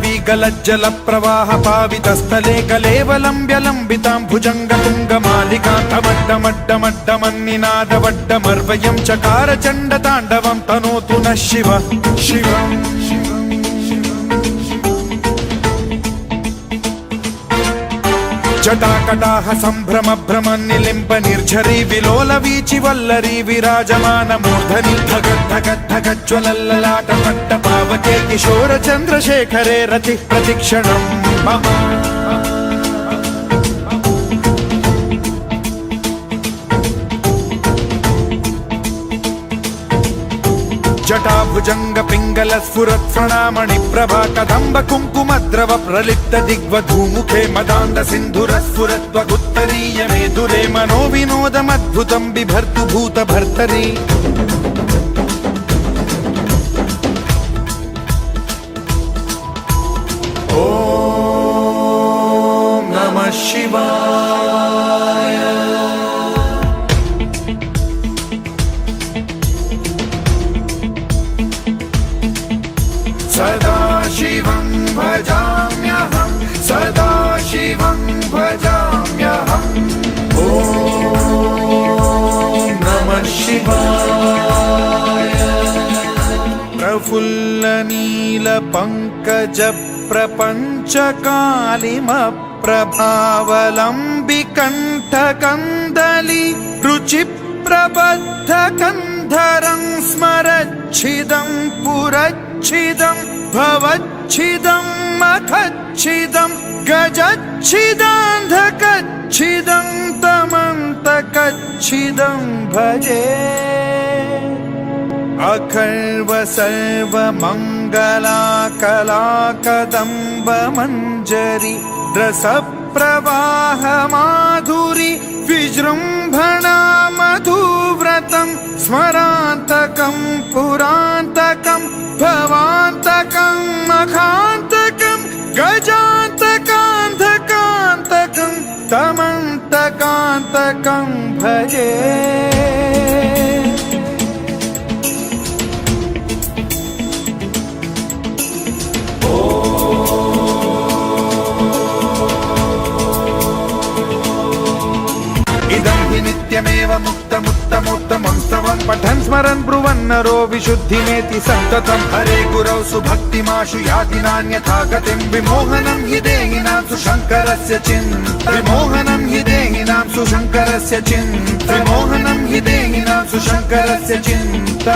वीगलज्जल प्रवाह पावितस्थले कलेवलम्ब्य लम्बितां भुजङ्गतुङ्गमालिकान्तमड्डमड्डमड्डमन्निनादवड्डमर्वयं चकार चण्डताण्डवं तनोतु नः शिव शिवम् जटाकटाह सम्भ्रम भ्रम निलिम्ब निर्झरी विलोल वीचि वल्लरी विराजमान मूर्धनि धगद्धगद्धगज्ज्वलल्ललाट पट्ट पावके किशोर चन्द्रशेखरे रतिः प्रतिक्षणं मम जटाभुजंग पिंगल स्फुरत् प्रणामणि प्रभा कदम्ब कुंकुमद्रव प्रलिप्त दिग्वधूमुखे मदान्ध सिन्धुर स्फुरत्वगुत्तरीय मेधुरे मनो विनोदमद्भुतं बिभर्तु भूत भर्तरि ॐ नमः शिवाय सदा शिवं भजाम्यहं सदा शिवं भजाम्यहम् ॐ नमः शिवाय प्रफुल्लनीलपङ्कज प्रपञ्चकालिमप्रभावलम्बिकण्ठकन्दली रुचिप्रबद्धकन्धरं स्मरच्छिदं पुरच्छिदं भवच्छिदं मखच्छिदं गजच्छिदान्धकच्छिदं तमन्तकच्छिदं भजे अखर्व सर्वमङ्गलाकलाकदम्ब मञ्जरी रसप्रवाह माधुरी विजृम्भणा मधुव्रतं स्मरान्तकं पुरान्तकं भवान्तकं मखान्तकं गजान्तकान्धकान्तकं तमन्तकान्तकं भजे इदं हि नित्यमेव मुक्तमुत्तमोत्तमं स्तवं पठन् स्मरन् ब्रुवन्नरो विशुद्धिमेति सन्ततं हरे गुरौ सुभक्तिमाशु याति नान्यथा गतिं विमोहनं हि देहिनां सुशङ्करस्य चिन्त विमोहनं हि देहिनां सुशङ्करस्य चिन्त विमोहनं हि देहिनां सुशङ्करस्य चिन्त